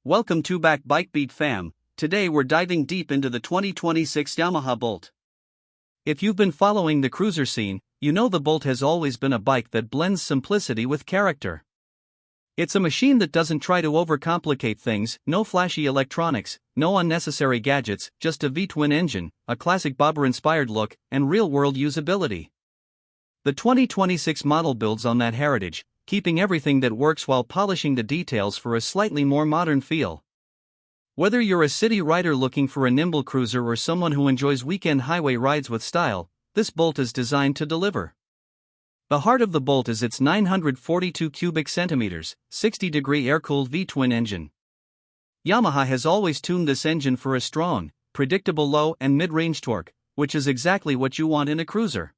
Welcome to back Bike Beat fam. Today we're diving deep into the 2026 Yamaha Bolt. If you've been following the cruiser scene, you know the Bolt has always been a bike that blends simplicity with character. It's a machine that doesn't try to overcomplicate things, no flashy electronics, no unnecessary gadgets, just a V-twin engine, a classic bobber-inspired look, and real-world usability. The 2026 model builds on that heritage, keeping everything that works while polishing the details for a slightly more modern feel. Whether you're a city rider looking for a nimble cruiser or someone who enjoys weekend highway rides with style, this Bolt is designed to deliver. The heart of the Bolt is its 942 cubic centimeters, 60-degree air-cooled V-twin engine. Yamaha has always tuned this engine for a strong, predictable low and mid-range torque, which is exactly what you want in a cruiser.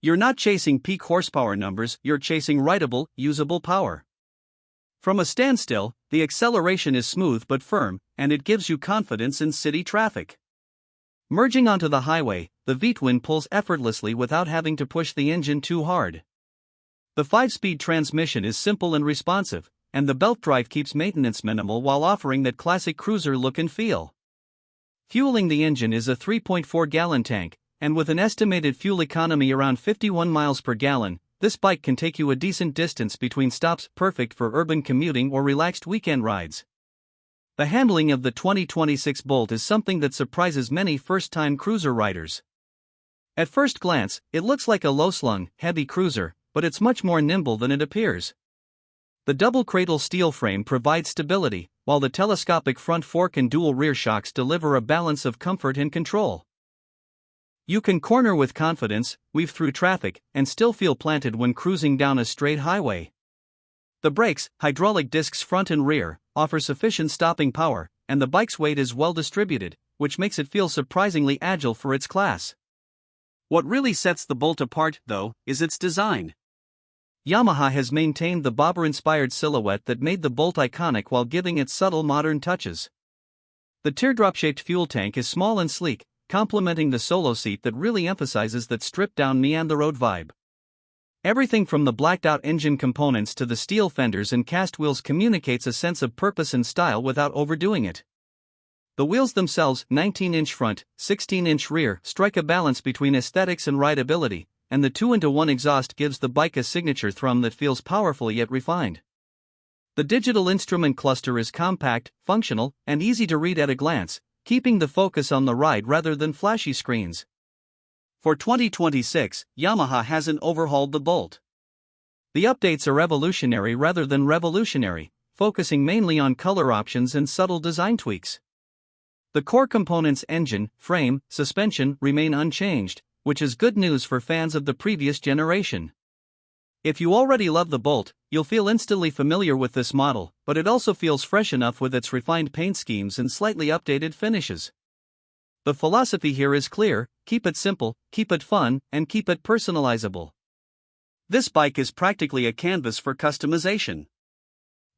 You're not chasing peak horsepower numbers, you're chasing rideable, usable power. From a standstill, the acceleration is smooth but firm, and it gives you confidence in city traffic. Merging onto the highway, the V-twin pulls effortlessly without having to push the engine too hard. The 5-speed transmission is simple and responsive, and the belt drive keeps maintenance minimal while offering that classic cruiser look and feel. Fueling the engine is a 3.4-gallon tank, and with an estimated fuel economy around 51 miles per gallon, this bike can take you a decent distance between stops, perfect for urban commuting or relaxed weekend rides. The handling of the 2026 Bolt is something that surprises many first-time cruiser riders. At first glance, it looks like a low-slung, heavy cruiser, but it's much more nimble than it appears. The double cradle steel frame provides stability, while the telescopic front fork and dual rear shocks deliver a balance of comfort and control. You can corner with confidence, weave through traffic, and still feel planted when cruising down a straight highway. The brakes, hydraulic discs front and rear, offer sufficient stopping power, and the bike's weight is well distributed, which makes it feel surprisingly agile for its class. What really sets the Bolt apart, though, is its design. Yamaha has maintained the bobber-inspired silhouette that made the Bolt iconic while giving it subtle modern touches. The teardrop-shaped fuel tank is small and sleek, complementing the solo seat that really emphasizes that stripped-down me-and-the-road vibe. Everything from the blacked-out engine components to the steel fenders and cast wheels communicates a sense of purpose and style without overdoing it. The wheels themselves, 19-inch front, 16-inch rear, strike a balance between aesthetics and rideability, and the 2-into-1 exhaust gives the bike a signature thrum that feels powerful yet refined. The digital instrument cluster is compact, functional, and easy to read at a glance, keeping the focus on the ride rather than flashy screens. For 2026, Yamaha hasn't overhauled the Bolt. The updates are evolutionary rather than revolutionary, focusing mainly on color options and subtle design tweaks. The core components engine, frame, suspension remain unchanged, which is good news for fans of the previous generation. If you already love the Bolt, you'll feel instantly familiar with this model, but it also feels fresh enough with its refined paint schemes and slightly updated finishes. The philosophy here is clear: keep it simple, keep it fun, and keep it personalizable. This bike is practically a canvas for customization.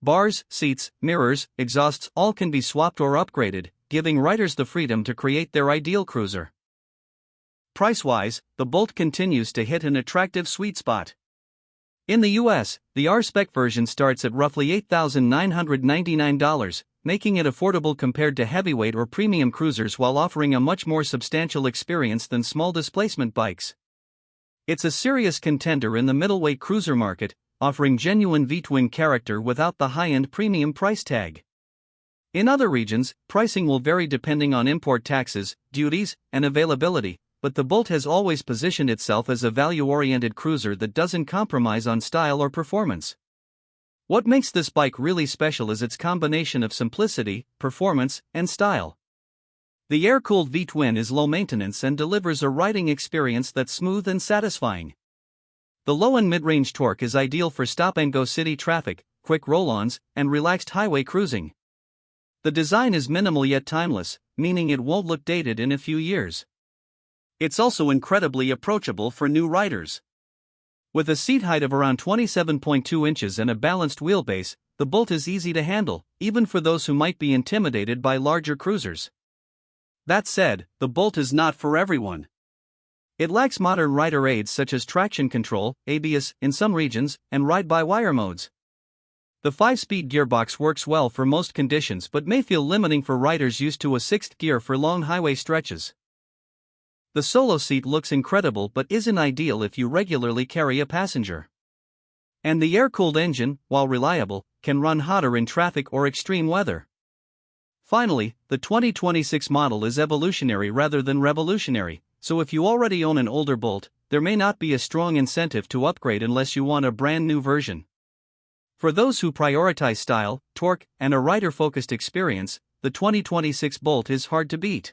Bars, seats, mirrors, exhausts all can be swapped or upgraded, giving riders the freedom to create their ideal cruiser. Price-wise, the Bolt continues to hit an attractive sweet spot. In the US, the R-Spec version starts at roughly $8,999, making it affordable compared to heavyweight or premium cruisers while offering a much more substantial experience than small displacement bikes. It's a serious contender in the middleweight cruiser market, offering genuine V-twin character without the high-end premium price tag. In other regions, pricing will vary depending on import taxes, duties, and availability, but the Bolt has always positioned itself as a value-oriented cruiser that doesn't compromise on style or performance. What makes this bike really special is its combination of simplicity, performance, and style. The air-cooled V-twin is low maintenance and delivers a riding experience that's smooth and satisfying. The low and mid-range torque is ideal for stop-and-go city traffic, quick roll-ons, and relaxed highway cruising. The design is minimal yet timeless, meaning it won't look dated in a few years. It's also incredibly approachable for new riders. With a seat height of around 27.2 inches and a balanced wheelbase, the Bolt is easy to handle, even for those who might be intimidated by larger cruisers. That said, the Bolt is not for everyone. It lacks modern rider aids such as traction control, ABS in some regions, and ride-by-wire modes. The 5-speed gearbox works well for most conditions but may feel limiting for riders used to a 6th gear for long highway stretches. The solo seat looks incredible but isn't ideal if you regularly carry a passenger. And the air-cooled engine, while reliable, can run hotter in traffic or extreme weather. Finally, the 2026 model is evolutionary rather than revolutionary, so if you already own an older Bolt, there may not be a strong incentive to upgrade unless you want a brand new version. For those who prioritize style, torque, and a rider-focused experience, the 2026 Bolt is hard to beat.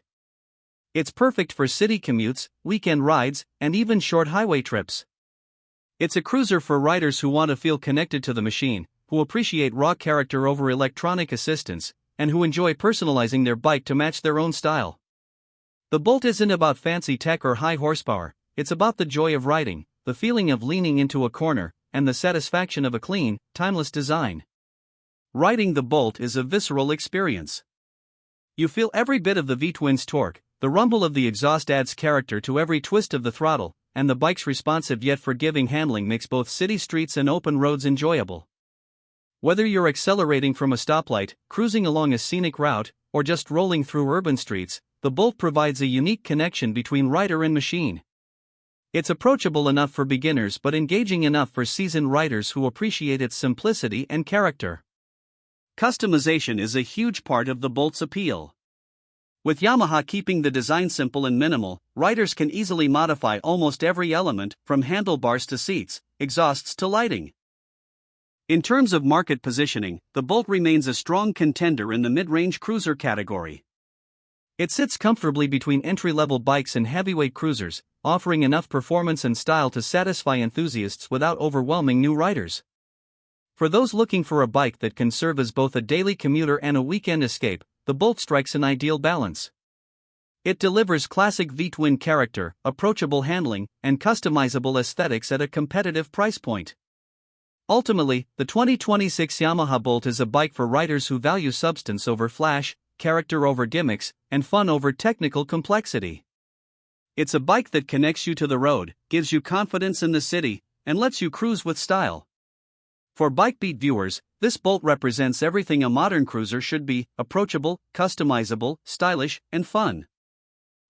It's perfect for city commutes, weekend rides, and even short highway trips. It's a cruiser for riders who want to feel connected to the machine, who appreciate raw character over electronic assistance, and who enjoy personalizing their bike to match their own style. The Bolt isn't about fancy tech or high horsepower, it's about the joy of riding, the feeling of leaning into a corner, and the satisfaction of a clean, timeless design. Riding the Bolt is a visceral experience. You feel every bit of the V-twin's torque, the rumble of the exhaust adds character to every twist of the throttle, and the bike's responsive yet forgiving handling makes both city streets and open roads enjoyable. Whether you're accelerating from a stoplight, cruising along a scenic route, or just rolling through urban streets, the Bolt provides a unique connection between rider and machine. It's approachable enough for beginners but engaging enough for seasoned riders who appreciate its simplicity and character. Customization is a huge part of the Bolt's appeal. With Yamaha keeping the design simple and minimal, riders can easily modify almost every element, from handlebars to seats, exhausts to lighting. In terms of market positioning, the Bolt remains a strong contender in the mid-range cruiser category. It sits comfortably between entry-level bikes and heavyweight cruisers, offering enough performance and style to satisfy enthusiasts without overwhelming new riders. For those looking for a bike that can serve as both a daily commuter and a weekend escape, the Bolt strikes an ideal balance. It delivers classic V-twin character, approachable handling, and customizable aesthetics at a competitive price point. Ultimately, the 2026 Yamaha Bolt is a bike for riders who value substance over flash, character over gimmicks, and fun over technical complexity. It's a bike that connects you to the road, gives you confidence in the city, and lets you cruise with style. For BikeBeat viewers, this Bolt represents everything a modern cruiser should be: approachable, customizable, stylish, and fun.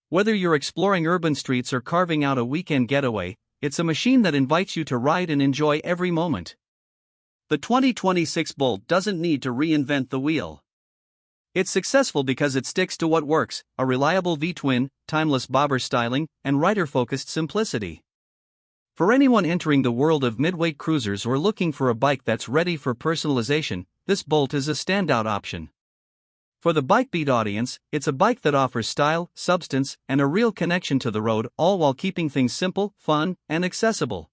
Whether you're exploring urban streets or carving out a weekend getaway, it's a machine that invites you to ride and enjoy every moment. The 2026 Bolt doesn't need to reinvent the wheel. It's successful because it sticks to what works: a reliable V-twin, timeless bobber styling, and rider-focused simplicity. For anyone entering the world of midweight cruisers or looking for a bike that's ready for personalization, this Bolt is a standout option. For the BikeBeat audience, it's a bike that offers style, substance, and a real connection to the road, all while keeping things simple, fun, and accessible.